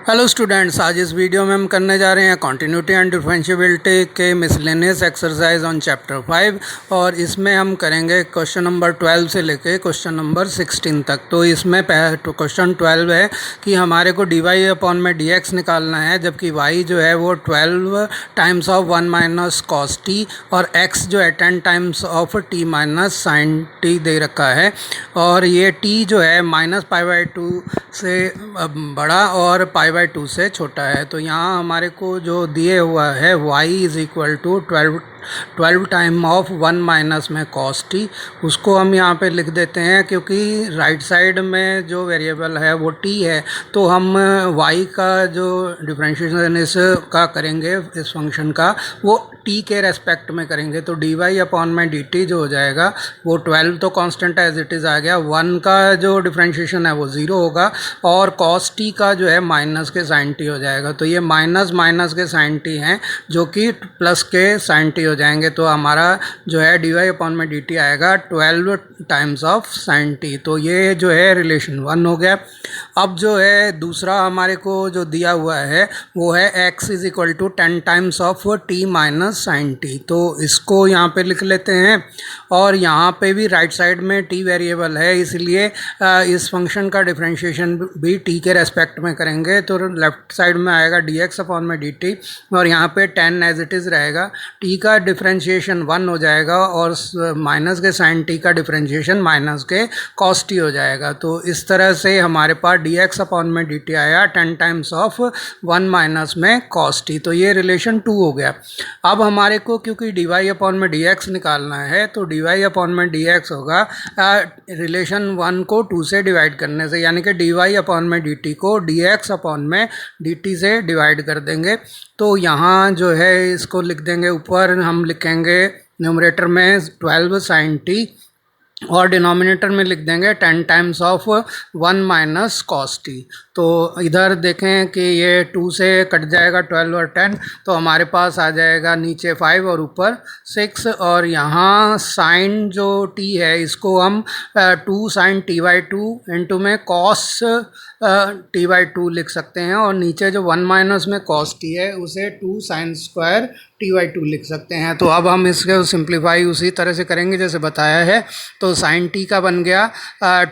Hello students, आज इस video में हम करने जा रहे हैं कॉन्टिन्यूटी एंड डिफरेंशिएबिलिटी के मिसलेनियस एक्सरसाइज ऑन चैप्टर 5 और इसमें हम करेंगे क्वेश्चन नंबर 12 से लेके क्वेश्चन नंबर 16 तक। तो इसमें क्वेश्चन 12 है कि हमारे को डी वाई अपॉन में डी एक्स निकालना है, जबकि y जो है वो 12 times of 1 minus cos t और x जो है 10 times of t minus sine t दे रखा है। और ये t जो है माइनस पाई बाई 2 से बड़ा और पाई बाई 2 से छोटा है। तो यहाँ हमारे को जो दिए हुआ है y is equal to 12 time of 1 minus में कॉस टी, उसको हम यहाँ पे लिख देते हैं क्योंकि राइट साइड में जो वेरिएबल है वो t है, तो हम y का जो डिफरेंशिएशन इसका करेंगे इस फंक्शन का वो t के रेस्पेक्ट में करेंगे। तो डी वाई अपॉन में डी टी जो हो जाएगा वो 12 तो कांस्टेंट एज इट इज़ आ गया, 1 का जो डिफरेंशिएशन है वो 0 होगा और कॉस टी का जो है माइनस के साइन टी हो जाएगा। तो ये माइनस माइनस के साइन टी हैं जो कि प्लस के साइन टी हो जाएंगे। तो हमारा जो है डी वाई अपॉन में डी टी आएगा 12 टाइम्स ऑफ साइन टी। तो ये जो है रिलेशन 1 हो गया। अब जो है दूसरा हमारे को जो दिया हुआ है वो है x is equal to 10 times of t minus sine t. तो इसको यहाँ पे लिख लेते हैं और यहाँ पे भी राइट साइड में t वेरिएबल है, इसलिए इस फंक्शन का डिफरेंशिएशन भी t के रेस्पेक्ट में करेंगे। तो लेफ्ट साइड में आएगा dx अपॉन में dt और यहाँ पे 10 एज इट इज़ रहेगा। t का डिफरेंशिएशन 1 हो जाएगा और माइनस के साइन t का डिफरेंशिएशन माइनस के कॉस t हो जाएगा। तो इस तरह से हमारे पास dx अपॉन में dt आया 10 टाइम्स ऑफ 1 माइनस में कॉस टी। तो ये रिलेशन 2 हो गया। अब हमारे को क्योंकि डी वाई अपॉन में dx निकालना है तो डी वाई अपॉन में dx होगा रिलेशन 1 को 2 से डिवाइड करने से, यानी कि डी वाई अपॉन में dt को dx अपॉन में dt से डिवाइड कर देंगे। तो यहाँ जो है इसको लिख देंगे, ऊपर हम लिखेंगे न्यूमरेटर में 12 साइन टी और डिनोमिनेटर में लिख देंगे 10 times of 1 minus cos T. तो इधर देखें कि ये 2 से कट जाएगा 12 और 10, तो हमारे पास आ जाएगा नीचे 5 और ऊपर 6। और यहाँ साइन जो t है इसको हम 2 साइन टी बाई 2 इंटू में कॉस टी बाई 2 लिख सकते हैं और नीचे जो 1 माइनस में कॉस टी है उसे 2 साइन स्क्वायर टी बाई 2 लिख सकते हैं। तो अब हम इसके सिंप्लीफाई उसी तरह से करेंगे जैसे बताया है। तो साइन टी का बन गया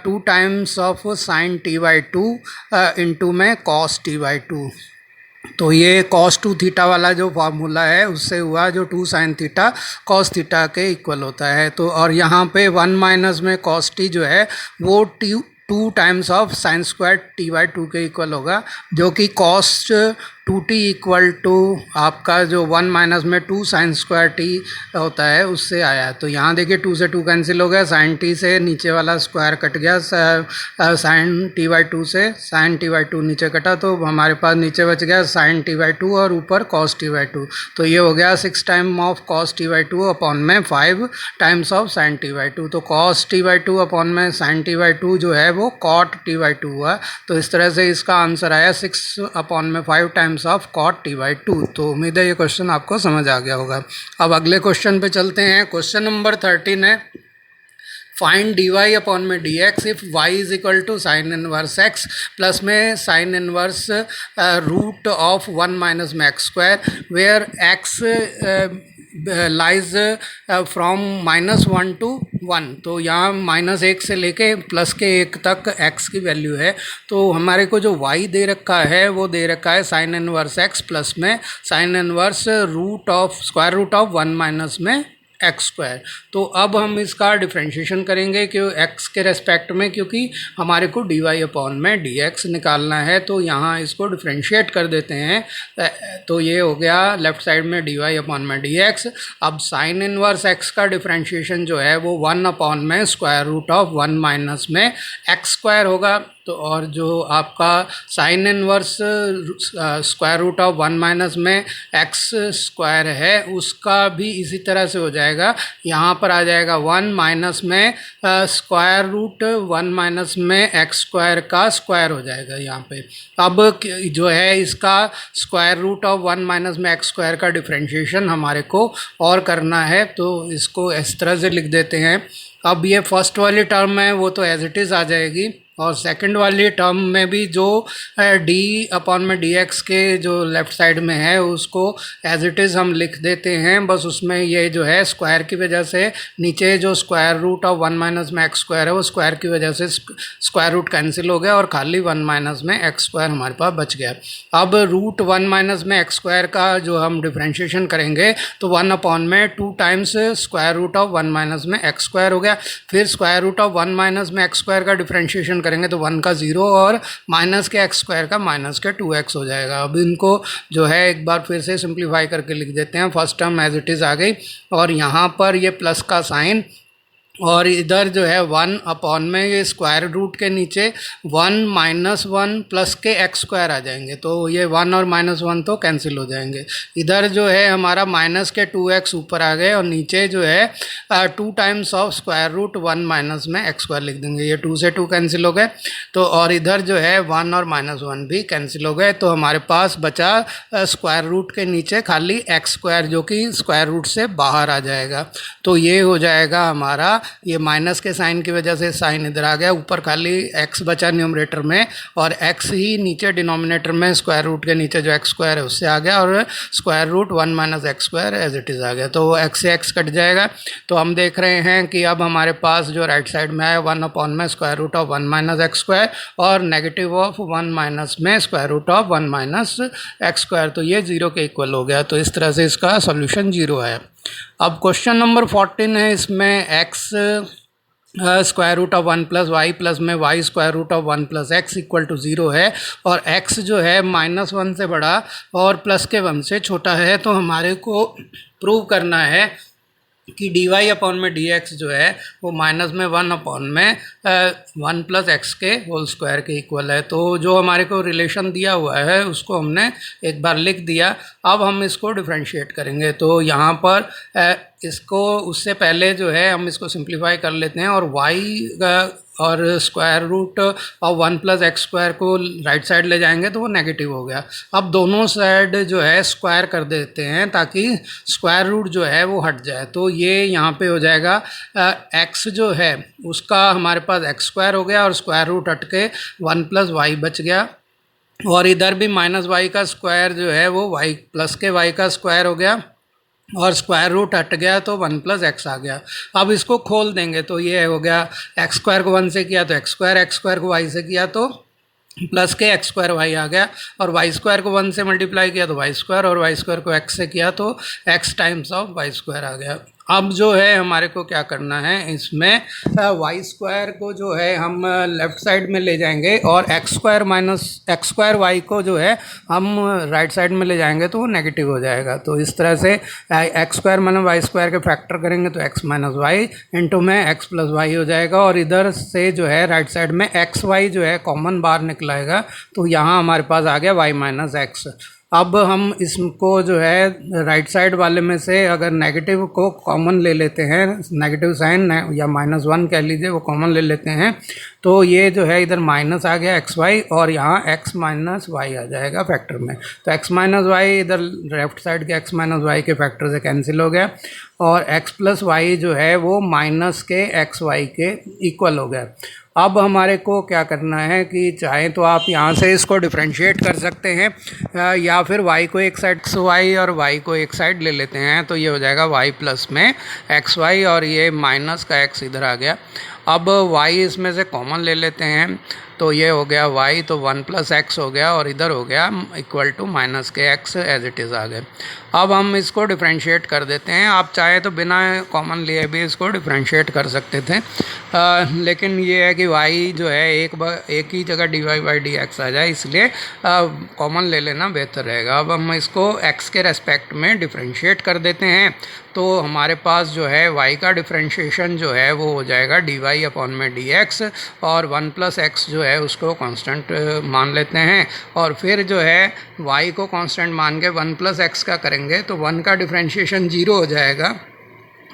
2 times of sine T by 2 into में कॉस टी बाई 2। तो ये cos 2 थीटा वाला जो फार्मूला है उससे हुआ जो 2 साइन थीटा cos थीटा के इक्वल होता है। तो और यहाँ पे 1 माइनस में cos t जो है वो 2 times of sine square T by 2 के इक्वल होगा, जो कि cos 2t इक्वल टू आपका जो 1 माइनस में 2 साइन स्क्वायर टी होता है उससे आया है। तो यहाँ देखिए 2 से 2 कैंसिल हो गया, साइन टी से नीचे वाला स्क्वायर कट गया, साइन टी बाई 2 से साइन टी बाई 2 नीचे कटा, तो हमारे पास नीचे बच गया साइन टी बाई 2 और ऊपर कॉस टी बाई 2। तो ये हो गया 6 time of cos T by 2 upon में 5 times of sine T by 2। तो कॉस टी बाई 2 अपॉन में साइन टी बाई 2 जो है वो कॉट टी बाई 2 हुआ। तो इस तरह से इसका आंसर आया 6 अपॉन में 5 times of cot t by 2। तो उम्मीद है ये क्वेश्चन आपको समझ आ गया होगा। अब अगले क्वेश्चन पे चलते हैं। क्वेश्चन नंबर 13 है, फाइंड डी वाई अपॉन में d x if y is equal to sine inverse x plus में sine inverse root of 1 minus में x square where x lies from -1 to 1। तो यहाँ -1 से लेके +1 तक x की वैल्यू है। तो हमारे को जो y दे रखा है वो दे रखा है साइन इनवर्स x प्लस में sine inverse square root of 1 minus में एक्स स्क्वायर। तो अब हम इसका डिफरेंशिएशन करेंगे कि x के रेस्पेक्ट में, क्योंकि हमारे को डी वाई अपॉन में डी एक्स निकालना है। तो यहाँ इसको डिफरेंशिएट कर देते हैं। तो ये हो गया लेफ्ट साइड में डी वाई अपॉन में डी एक्स। अब साइन इनवर्स x का डिफरेंशिएशन जो है वो 1 अपॉन में स्क्वायर रूट ऑफ 1 माइनस में एक्स स्क्वायर होगा। तो और जो आपका sine inverse square root of 1 minus में एक्स स्क्वायर है उसका भी इसी तरह से हो जाएगा। यहाँ पर आ जाएगा 1 माइनस में स्क्वायर रूट 1 माइनस में एक्स स्क्वायर का स्क्वायर हो जाएगा यहाँ पे। अब जो है इसका स्क्वायर रूट ऑफ 1 माइनस में एक्स स्क्वायर का डिफरेंशिएशन हमारे को और करना है। तो इसको इस तरह से लिख देते हैं। अब ये फर्स्ट वाली टर्म है वो तो एज इट इज़ आ जाएगी और सेकंड वाली टर्म में भी जो डी अपॉन में डी एक्स के जो लेफ़्ट साइड में है उसको एज इट इज़ हम लिख देते हैं, बस उसमें ये जो है स्क्वायर की वजह से नीचे जो स्क्वायर रूट ऑफ 1 माइनस में एक्स स्क्वायर है वो स्क्वायर की वजह से स्क्वायर रूट कैंसिल हो गया और खाली 1 माइनस में एक्स स्क्वायर हमारे पास बच गया। अब रूट 1 माइनस में एक्स स्क्वायर का जो हम डिफ्रेंशिएशन करेंगे तो 1 अपॉन में 2 times square root of 1 minus में एक्स स्क्वायर हो गया। फिर स्क्वायर रूट ऑफ 1 माइनस में एक्स स्क्वायर का डिफ्रेंशिएशन करेंगे तो 1 का 0 और माइनस के एक्स स्क्वायर का माइनस के 2x हो जाएगा। अब इनको जो है एक बार फिर से सिंप्लीफाई करके लिख देते हैं। First term as it is आ गई और यहाँ पर ये प्लस का साइन और इधर जो है 1 अपॉन में ये स्क्वायर रूट के नीचे 1 माइनस 1 प्लस के एक्स स्क्वायर आ जाएंगे, तो ये 1 और माइनस 1 तो कैंसिल हो जाएंगे। इधर जो है हमारा माइनस के 2x ऊपर आ गए और नीचे जो है 2 times of square root 1 minus में एक्स स्क्वायर लिख देंगे, ये 2 से 2 कैंसिल हो गए। तो और इधर जो है 1 और माइनस 1 भी कैंसिल हो गए, तो हमारे पास बचा स्क्वायर रूट के नीचे खाली एक्स स्क्वायर जो कि स्क्वायर रूट से बाहर आ जाएगा। तो ये हो जाएगा हमारा, ये माइनस के साइन की वजह से साइन इधर आ गया, ऊपर खाली x बचा न्यूमरेटर में और x ही नीचे डिनोमिनेटर में स्क्वायर रूट के नीचे जो एक्स स्क्वायर है उससे आ गया और square root 1 minus x square as it is आ गया। तो x से x कट जाएगा। तो हम देख रहे हैं कि अब हमारे पास जो राइट साइड में है 1 अपॉन में square root of 1 minus x square और नेगेटिव ऑफ 1 माइनस में square root of 1 minus x square, तो ये 0 के इक्वल हो गया। तो इस तरह से इसका सोल्यूशन 0 है। अब क्वेश्चन नंबर 14 है, इसमें x square root of 1 plus y plus में y square root of 1 plus x equal to 0 है और x जो है माइनस 1 से बड़ा और प्लस के 1 से छोटा है। तो हमारे को प्रूव करना है कि डी वाई अपॉन में डी एक्स जो है वो माइनस में 1 अपॉन में 1 प्लस एक्स के होल स्क्वायर के इक्वल है। तो जो हमारे को रिलेशन दिया हुआ है उसको हमने एक बार लिख दिया। अब हम इसको डिफ्रेंशिएट करेंगे, तो यहाँ पर इसको उससे पहले जो है हम इसको सिंप्लीफाई कर लेते हैं और y और स्क्वायर रूट और 1 प्लस एक्स स्क्वायर को राइट साइड ले जाएंगे तो वो नेगेटिव हो गया। अब दोनों साइड जो है स्क्वायर कर देते हैं ताकि स्क्वायर रूट जो है वो हट जाए। तो ये यहाँ पे हो जाएगा x जो है उसका हमारे पास एक्स स्क्वायर हो गया और स्क्वायर रूट हट के 1 प्लस वाई बच गया और इधर भी माइनस वाई का स्क्वायर जो है वो वाई प्लस के वाई का स्क्वायर हो गया और स्क्वायर रूट हट गया तो 1 प्लस एक्स आ गया। अब इसको खोल देंगे तो ये हो गया एक्स स्क्वायर को 1 से किया तो एक्स स्क्वायर को वाई से किया तो प्लस के एक्स स्क्वायर वाई आ गया और वाई स्क्वायर को 1 से मल्टीप्लाई किया तो वाई स्क्वायर और वाई स्क्वायर को एक्स से किया तो x times of y square आ गया। अब जो है हमारे को क्या करना है, इसमें वाई स्क्वायर को जो है हम लेफ़्ट साइड में ले जाएंगे और x square minus x square y को जो है हम राइट साइड में ले जाएंगे तो वो नेगेटिव हो जाएगा। तो इस तरह से x square minus y square के फैक्टर करेंगे तो एक्स माइनस वाई इंटू में एक्स प्लस वाई हो जाएगा और इधर से जो है राइट साइड में एक्स वाई जो है कॉमन बाहर निकलाएगा तो यहाँ हमारे पास आ गया वाई माइनस एक्स। अब हम इसको जो है राइट साइड वाले में से अगर नेगेटिव को कॉमन ले लेते हैं, नेगेटिव साइन या -1 कह लीजिए वो कॉमन ले लेते हैं तो ये जो है इधर माइनस आ गया एक्स वाई और यहाँ एक्स माइनस वाई आ जाएगा फैक्टर में। तो एक्स माइनस वाई इधर लेफ्ट साइड के एक्स माइनस वाई के फैक्टर से कैंसिल हो गया और एक्स प्लस वाई जो है वो माइनस के एक्स वाई के इक्वल हो गया। अब हमारे को क्या करना है कि चाहे तो आप यहाँ से इसको डिफ्रेंशिएट कर सकते हैं या फिर y को एक साइड एक्स वाई और y को एक साइड ले लेते हैं तो ये हो जाएगा y प्लस में एक्स वाई और ये माइनस का x इधर आ गया। अब y इसमें से कॉमन ले लेते हैं तो ये हो गया y तो 1 प्लस एक्स हो गया और इधर हो गया इक्वल टू माइनस के x एज इट इज़ आ गए। अब हम इसको डिफ्रेंशिएट कर देते हैं। आप चाहे तो बिना कॉमन लिए भी इसको डिफ्रेंशिएट कर सकते थे लेकिन ये है कि y जो है एक ही जगह dy बाई डी एक्स आ जाए इसलिए कॉमन ले लेना बेहतर रहेगा। अब हम इसको x के रेस्पेक्ट में डिफ्रेंशिएट कर देते हैं तो हमारे पास जो है y का डिफ्रेंशिएशन जो है वो हो जाएगा dy अपॉन में dx और 1 प्लस एक्स जो है उसको कांस्टेंट मान लेते हैं और फिर जो है y को कांस्टेंट मान के 1 प्लस एक्स का करेंगे तो 1 का डिफ्रेंशिएशन 0 हो जाएगा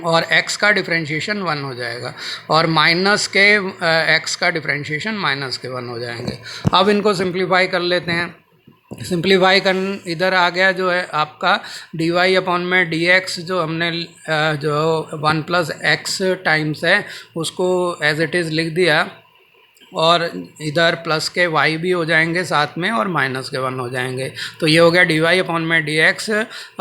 और x का डिफ्रेंशिएशन 1 हो जाएगा और माइनस के x का डिफ्रेंशिएशन माइनस के 1 हो जाएंगे। अब इनको सिंप्लीफाई कर लेते हैं। सिंप्लीफाई कर इधर आ गया जो है आपका डी वाई अपॉन में डी एक्स जो हमने जो 1 प्लस एक्स टाइम्स है उसको एज इट इज़ लिख दिया और इधर प्लस के y भी हो जाएंगे साथ में और माइनस के 1 हो जाएंगे। तो ये हो गया dy अपॉन में dx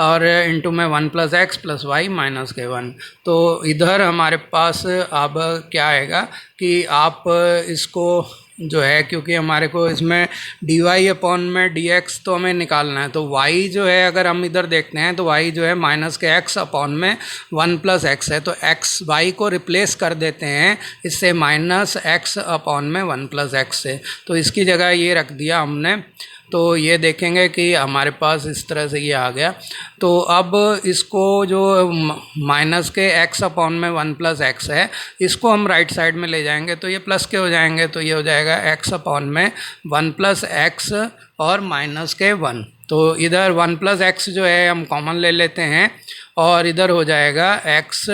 और इंटू में 1 plus x plus y minus के 1। तो इधर हमारे पास अब क्या आएगा कि आप इसको जो है, क्योंकि हमारे को इसमें dy अपॉन में dx तो हमें निकालना है, तो y जो है अगर हम इधर देखते हैं तो y जो है माइनस के x अपॉन में 1 प्लस एक्स है, तो x y को रिप्लेस कर देते हैं इससे माइनस x अपॉन में 1 प्लस एक्स से। तो इसकी जगह ये रख दिया हमने, तो ये देखेंगे कि हमारे पास इस तरह से ये आ गया। तो अब इसको जो माइनस के x अपॉन में 1 प्लस एक्स है, इसको हम राइट साइड में ले जाएंगे तो ये प्लस के हो जाएंगे, तो ये हो जाएगा x अपॉन में 1 प्लस एक्स और माइनस के 1। तो इधर 1 प्लस एक्स जो है हम कॉमन ले लेते हैं और इधर हो जाएगा x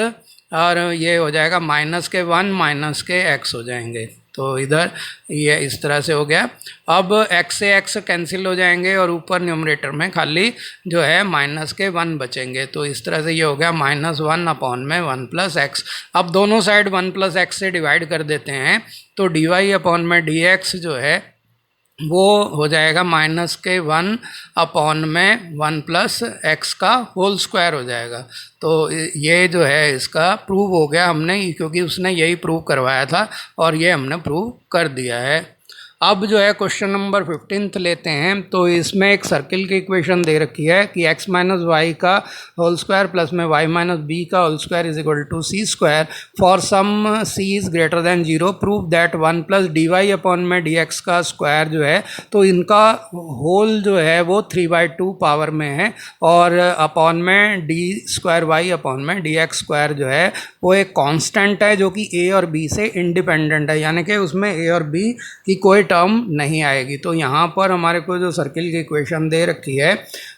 और ये हो जाएगा माइनस के 1 माइनस के x हो जाएंगे। तो इधर ये इस तरह से हो गया। अब x से x कैंसिल हो जाएंगे और ऊपर न्यूमरेटर में खाली जो है माइनस के 1 बचेंगे। तो इस तरह से ये हो गया माइनस 1 अपॉन में 1 प्लस एक्स। अब दोनों साइड 1 प्लस एक्स से डिवाइड कर देते हैं, तो dy अपॉन में dx जो है वो हो जाएगा माइनस के 1 अपॉन में 1 प्लस एक्स का होल स्क्वायर हो जाएगा। तो ये जो है इसका प्रूव हो गया हमने, क्योंकि उसने यही प्रूव करवाया था और ये हमने प्रूव कर दिया है। अब जो है क्वेश्चन नंबर 15 लेते हैं। तो इसमें एक सर्किल की इक्वेशन दे रखी है कि x माइनस वाई का होल स्क्वायर प्लस में y माइनस बी का whole square is equal to c square for some c is greater than 0 prove that 1 plus d y upon में dx का स्क्वायर जो है, तो इनका होल जो है वो 3/2 पावर में है और अपॉन में डी स्क्वायर वाई अपॉन में dx स्क्वायर जो है वो एक कांस्टेंट है जो कि a और b से इंडिपेंडेंट है, यानी कि उसमें a और b की कोई टर्म नहीं आएगी। तो यहाँ पर हमारे को जो सर्किल की इक्वेशन दे रखी है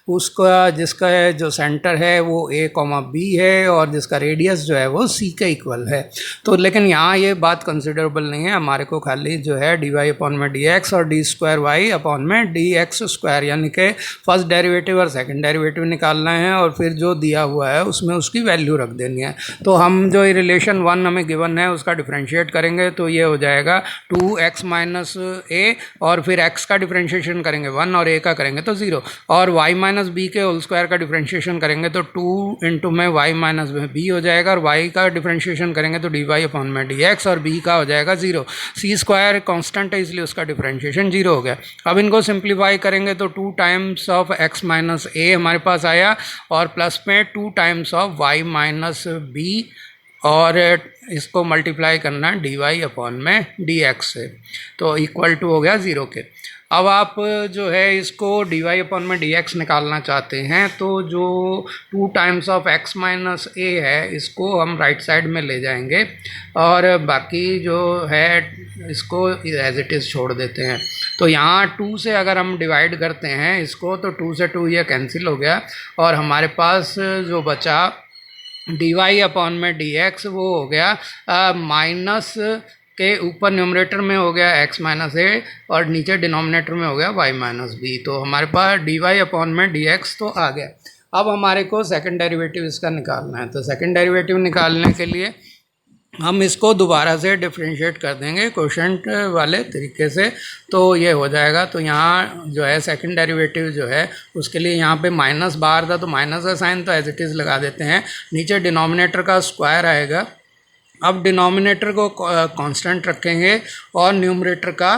उसका जिसका जो सेंटर है वो a, b है और जिसका रेडियस जो है वो c के इक्वल है। तो लेकिन यहाँ ये बात कंसिडरेबल नहीं है, हमारे को खाली जो है dy अपॉन में dx और डी स्क्वायर वाई अपॉन में dx स्क्वायर यानी कि फर्स्ट डेरिवेटिव और सेकंड डेरिवेटिव निकालना है और फिर जो दिया हुआ है उसमें उसकी वैल्यू रख देनी है। तो हम जो रिलेशन 1 हमें गिवन है उसका डिफ्रेंशिएट करेंगे, तो ये हो जाएगा 2x माइनस a और फिर x का डिफ्रेंशिएशन करेंगे 1 और a का करेंगे तो 0 और y माइनस बी के होल स्क्वायर का डिफ्रेंशिएशन करेंगे तो 2 इंटू में y माइनस बी हो जाएगा और y का डिफ्रेंशिएशन करेंगे तो डी वाई अपॉन में dx और b का हो जाएगा 0। c स्क्वायर कांस्टेंट है इसलिए उसका डिफ्रेंशिएशन 0 हो गया। अब इनको सिंप्लीफाई करेंगे तो 2 times of x minus a हमारे पास आया और प्लस में 2 times of y minus b और इसको मल्टीप्लाई करना डी वाई अपॉन में डी एक्स से, तो इक्वल टू हो गया 0 के। अब आप जो है इसको डी वाई अपॉन में डी एक्स निकालना चाहते हैं, तो जो 2 टाइम्स ऑफ x माइनस ए है इसको हम राइट साइड में ले जाएंगे और बाकी जो है इसको एज इट इज़ छोड़ देते हैं। तो यहाँ 2 से अगर हम डिवाइड करते हैं इसको तो 2 से 2 ये कैंसिल हो गया और हमारे पास जो बचा डी वाई अपॉन में डी एक्स वो हो गया माइनस के ऊपर न्यूमरेटर में हो गया x माइनस ए और नीचे डिनोमिनेटर में हो गया y माइनस बी। तो हमारे पास डी वाई अपॉन में डी एक्स तो आ गया। अब हमारे को सेकंड डेरिवेटिव इसका निकालना है, तो सेकंड डेरिवेटिव निकालने के लिए हम इसको दोबारा से डिफ्रेंशिएट कर देंगे क्वोशंट वाले तरीके से, तो ये हो जाएगा। तो यहाँ जो है सेकंड डेरिवेटिव जो है उसके लिए यहाँ पे माइनस बाहर था तो माइनस का साइन तो एज इट इज़ लगा देते हैं, नीचे डिनोमिनेटर का स्क्वायर आएगा। अब डिनोमिनेटर को कांस्टेंट रखेंगे और न्यूमरेटर का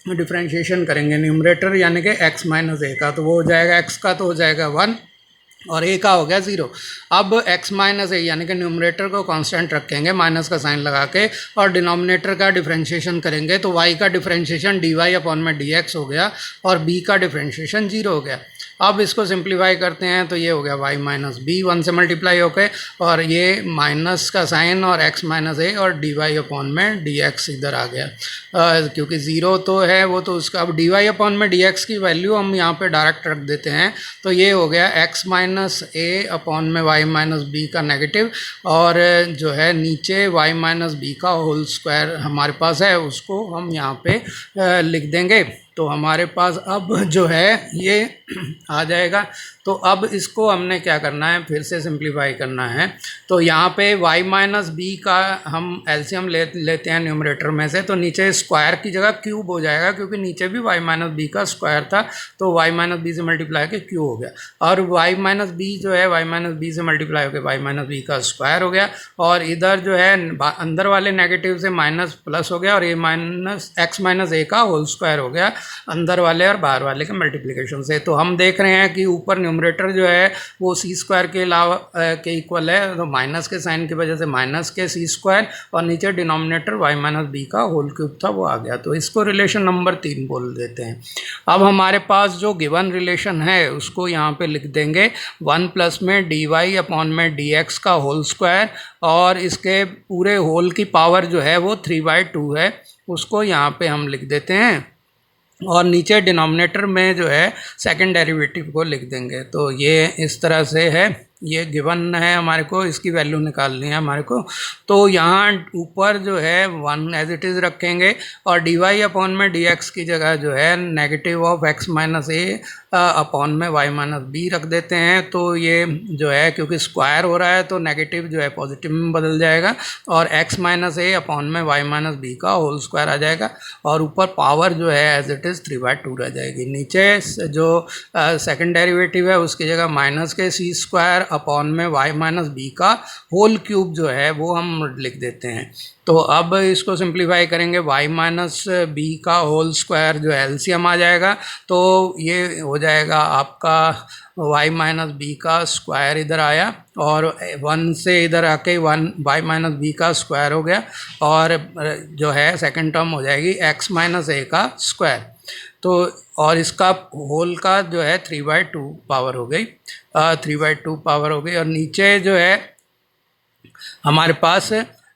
डिफ्रेंशिएशन करेंगे, न्यूमरेटर यानी कि x माइनस ए का, तो वो हो जाएगा x का तो हो जाएगा 1 और a का हो गया 0। अब x माइनस ए यानी कि न्यूमरेटर को कांस्टेंट रखेंगे माइनस का साइन लगा के और डिनोमिनेटर का डिफरेंशिएशन करेंगे तो y का डिफरेंशिएशन डी वाई अपॉन में डी एक्स हो गया और b का डिफरेंशिएशन 0 हो गया। अब इसको सिंप्लीफाई करते हैं तो ये हो गया y माइनस बी 1 से मल्टीप्लाई होके और ये माइनस का साइन और x माइनस ए और डी वाई अपॉन में डी एक्स इधर आ गया क्योंकि 0 तो है वो, तो उसका अब डी वाई अपॉन में डी एक्स की वैल्यू हम यहाँ पे डायरेक्ट रख देते हैं। तो ये हो गया x माइनस ए अपॉन में y माइनस बी का नेगेटिव और जो है नीचे y माइनस बी का होल स्क्वायर हमारे पास है उसको हम यहाँ पे लिख देंगे। तो हमारे पास अब जो है ये आ जाएगा। तो अब इसको हमने क्या करना है, फिर से सिंप्लीफाई करना है। तो यहाँ पे y माइनस बी का हम एलसीएम लेते हैं न्यूमरेटर में से, तो नीचे स्क्वायर की जगह क्यूब हो जाएगा, क्योंकि नीचे भी y माइनस बी का स्क्वायर था, तो y माइनस बी से मल्टीप्लाई के क्यूब हो गया। और y माइनस बी जो है y माइनस बी से मल्टीप्लाई होकर y माइनस बी का स्क्वायर हो गया। और इधर जो है अंदर वाले नेगेटिव से माइनस प्लस हो गया, और ये माइनस एक्स माइनस ए का होल स्क्वायर हो गया अंदर वाले और बाहर वाले के मल्टीप्लिकेशन से। तो हम देख रहे हैं कि ऊपर न्यूमरेटर जो है वो सी स्क्वायर के अलावा के इक्वल है, तो माइनस के साइन की वजह से माइनस के सी स्क्वायर, और नीचे डिनोमिनेटर वाई माइनस बी का होल क्यूब था वो आ गया। तो इसको रिलेशन नंबर 3 बोल देते हैं। अब हमारे पास जो गिवन रिलेशन है उसको यहाँ पे लिख देंगे 1 प्लस में डी वाई अपॉन में डी एक्स का होल स्क्वायर, और इसके पूरे होल की पावर जो है वो 3/2 है, उसको यहाँ पे हम लिख देते हैं। और नीचे डिनोमिनेटर में जो है सेकंड डेरिवेटिव को लिख देंगे। तो ये इस तरह से है, ये गिवन है हमारे को, इसकी वैल्यू निकालनी है हमारे को। तो यहाँ ऊपर जो है 1 एज इट इज़ रखेंगे, और डी वाई अपॉन में डी एक्स की जगह जो है negative of x minus A upon में वाई माइनस बी रख देते हैं। तो ये जो है क्योंकि स्क्वायर हो रहा है तो नेगेटिव जो है पॉजिटिव में बदल जाएगा, और एक्स माइनस ए अपॉन में वाई माइनस बी का होल स्क्वायर आ जाएगा, और ऊपर पावर जो है एज इट इज़ 3/2 रह जाएगी। नीचे जो सेकंड डेरिवेटिव है उसकी जगह माइनस के सी स्क्वायर अपॉन में वाई माइनस बी का होल क्यूब जो है वो हम लिख देते हैं। तो अब इसको सिंप्लीफाई करेंगे, y माइनस बी का होल स्क्वायर जो एलसीएम आ जाएगा, तो ये हो जाएगा आपका y माइनस बी का स्क्वायर इधर आया, और 1 से इधर आके 1 y माइनस बी का स्क्वायर हो गया, और जो है सेकंड टर्म हो जाएगी x माइनस ए का स्क्वायर। तो और इसका होल का जो है 3/2 पावर हो गई, 3/2 पावर हो गई। और नीचे जो है हमारे पास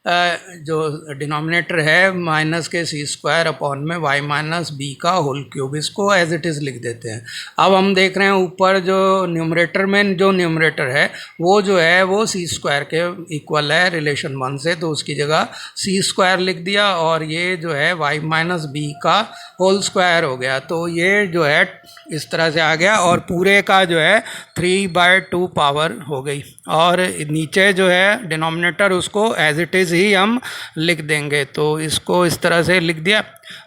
जो डिनोमिनेटर है माइनस के सी स्क्वायर अपॉन में वाई माइनस बी का होल क्यूब, इसको एज इट इज़ लिख देते हैं। अब हम देख रहे हैं ऊपर जो न्यूमरेटर में जो न्यूमरेटर है वो जो है वो सी स्क्वायर के इक्वल है रिलेशन 1 से, तो उसकी जगह सी स्क्वायर लिख दिया, और ये जो है वाई माइनस बी का होल स्क्वायर हो गया। तो ये जो है इस तरह से आ गया, और पूरे का जो है 3/2 पावर हो गई। और नीचे जो है डिनोमिनेटर उसको एज इट इज़ ही हम लिख देंगे। तो इसको इस तरह से लिख दिया।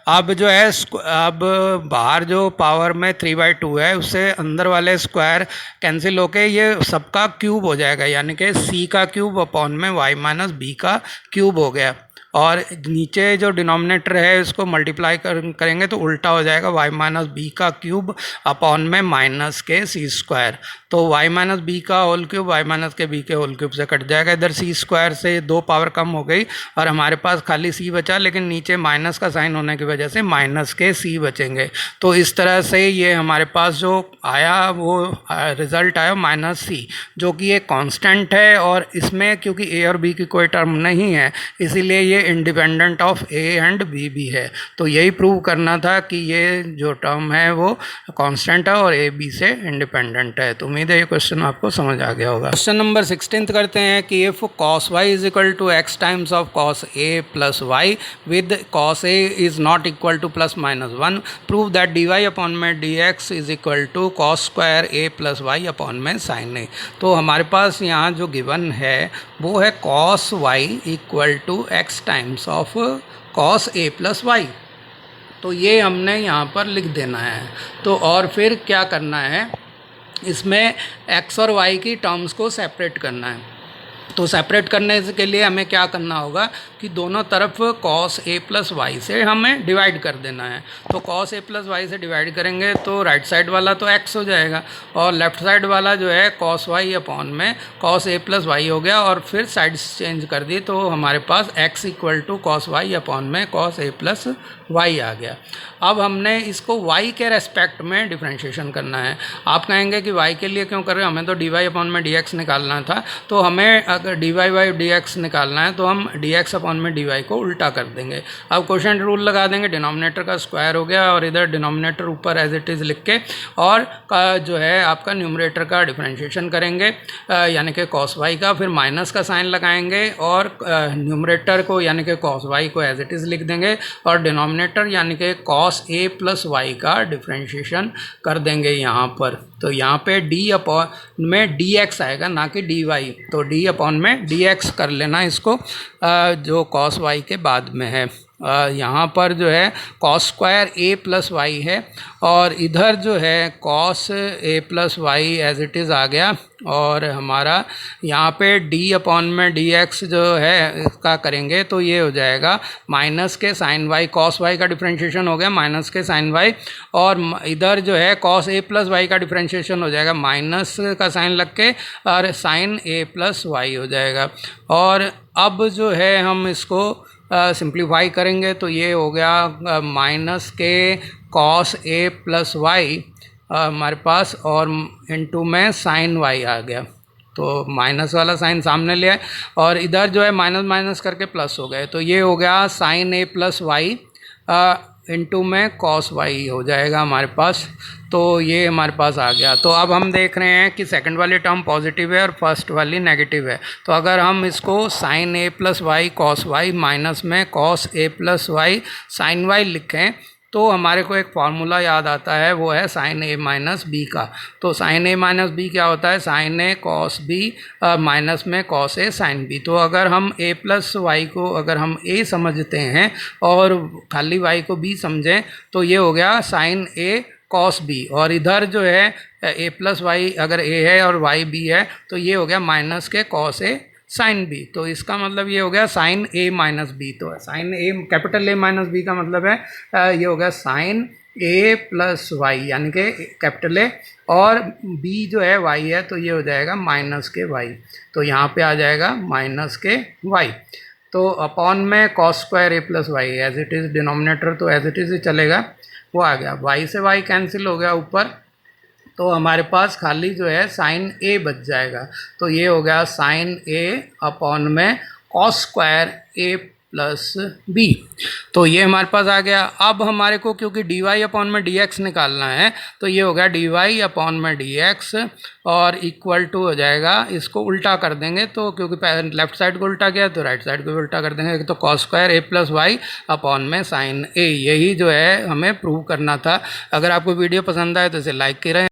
अब जो है अब बाहर जो पावर में 3/2 है उससे अंदर वाले स्क्वायर कैंसिल होके ये सबका क्यूब हो जाएगा, यानी कि सी का क्यूब अपॉन में वाई माइनस बी का क्यूब हो गया। और नीचे जो डिनोमिनेटर है इसको मल्टीप्लाई करेंगे तो उल्टा हो जाएगा, y माइनस बी का क्यूब अपॉन में माइनस के सी स्क्वायर। तो y माइनस बी का होल क्यूब y माइनस के बी के होल क्यूब से कट जाएगा, इधर सी स्क्वायर से 2 पावर कम हो गई और हमारे पास खाली c बचा, लेकिन नीचे माइनस का साइन होने की वजह से माइनस के c बचेंगे। तो इस तरह से ये हमारे पास जो आया वो रिज़ल्ट आया -c, जो कि एक कांस्टेंट है, और इसमें क्योंकि a और b की कोई टर्म नहीं है इसीलिए ये independent of a and b भी है। तो यही प्रूव करना था कि ये जो टर्म है वो कांस्टेंट है और a b से इंडिपेंडेंट है। तो उम्मीद है ये क्वेश्चन आपको समझ आ गया होगा। क्वेश्चन नंबर 16 करते हैं कि if cos y is equal to x times of cos a plus y with cos a is not equal to ±1, prove that dy upon में dx is equal to cos square a plus y upon में sin a। तो हमारे पास यहाँ जो given है वो है cos y equal to x times of cos a plus y. तो ये हमने यहाँ पर लिख देना है। तो और फिर क्या करना है, इसमें x और y की टर्म्स को सेपरेट करना है। तो सेपरेट करने के लिए हमें क्या करना होगा कि दोनों तरफ cos a प्लस वाई से हमें डिवाइड कर देना है। तो cos a प्लस वाई से डिवाइड करेंगे तो राइट साइड वाला तो x हो जाएगा, और लेफ्ट साइड वाला जो है cos y अपॉन में cos a प्लस वाई हो गया, और फिर साइड चेंज कर दी तो हमारे पास x equal to cos y upon में cos a प्लस वाई आ गया। अब हमने इसको y के रेस्पेक्ट में डिफ्रेंशिएशन करना है। आप कहेंगे कि y के लिए क्यों कर रहे हैं, हमें तो dy अपॉन में dx निकालना था। तो हमें अगर dy बाई dx निकालना है तो हम dx अपॉन में dy को उल्टा कर देंगे। अब क्वोशिएंट रूल लगा देंगे, डिनोमिनेटर का स्क्वायर हो गया और इधर डिनोमिनेटर ऊपर एज इट इज़ लिख के, और का जो है आपका न्यूमरेटर का डिफ्रेंशिएशन करेंगे, यानी कि cos y का, फिर माइनस का साइन लगाएंगे और न्यूमरेटर को यानी कि cos y को एज इट इज़ लिख देंगे, और डिनोमिनेटर डिनोमिनेटर यानी कि cos a प्लस वाई का डिफ्रेंशिएशन कर देंगे यहाँ पर। तो यहाँ पे d अपॉन में dx आएगा, ना कि dy। तो d अपॉन में dx कर लेना इसको, जो cos y के बाद में है। यहाँ पर जो है cos square a plus y है, और इधर जो है cos a plus y as it is आ गया, और हमारा यहाँ पे d अपॉन में dx जो है इसका करेंगे तो ये हो जाएगा माइनस के साइन y, cos y का डिफ्रेंशिएशन हो गया माइनस के साइन y, और इधर जो है cos a प्लस वाई का डिफ्रेंशिएशन हो जाएगा माइनस का साइन लग के, और साइन a प्लस वाई हो जाएगा। और अब जो है हम इसको सिंप्लीफाई करेंगे तो ये हो गया माइनस के cos a प्लस वाई हमारे पास, और इनटू में साइन y आ गया। तो माइनस वाला साइन सामने ले आए, और इधर जो है माइनस माइनस करके प्लस हो गए, तो ये हो गया sine a plus y into में cos y हो जाएगा हमारे पास। तो ये हमारे पास आ गया। तो अब हम देख रहे हैं कि सेकंड वाली टर्म पॉजिटिव है और फर्स्ट वाली नेगेटिव है। तो अगर हम इसको sine a plus y cos y minus में cos a plus y sine y लिखें तो हमारे को एक फार्मूला याद आता है, वो है साइन a माइनस बी का। तो साइन a माइनस बी क्या होता है, sine a cos b minus में cos a साइन b। तो अगर हम a प्लस वाई को अगर हम a समझते हैं और खाली y को b समझें तो ये हो गया साइन a cos b, और इधर जो है a प्लस वाई अगर a है और y b है तो ये हो गया माइनस के cos a साइन बी। तो इसका मतलब ये हो गया साइन a माइनस बी। तो sine a capital A minus b का मतलब है ये हो गया साइन a प्लस वाई यानी कि कैपिटल A, और b जो है y है तो ये हो जाएगा माइनस के y। तो यहाँ पे आ जाएगा माइनस के y। तो अपॉन में cos square a plus y as it is, denominator तो एज इट इज़ ही चलेगा, वो आ गया। y से y कैंसिल हो गया ऊपर, तो हमारे पास खाली जो है साइन a बच जाएगा। तो ये हो गया साइन a अपॉन में cos square a plus b। तो ये हमारे पास आ गया। अब हमारे को क्योंकि dy अपॉन में dx निकालना है तो ये हो गया dy अपॉन में dx, और इक्वल टू हो जाएगा, इसको उल्टा कर देंगे तो क्योंकि लेफ्ट साइड को उल्टा किया तो राइट साइड को भी उल्टा कर देंगे। तो cos square a plus y upon में साइन a, यही जो है हमें प्रूव करना था। अगर आपको वीडियो पसंद आए तो इसे लाइक करें।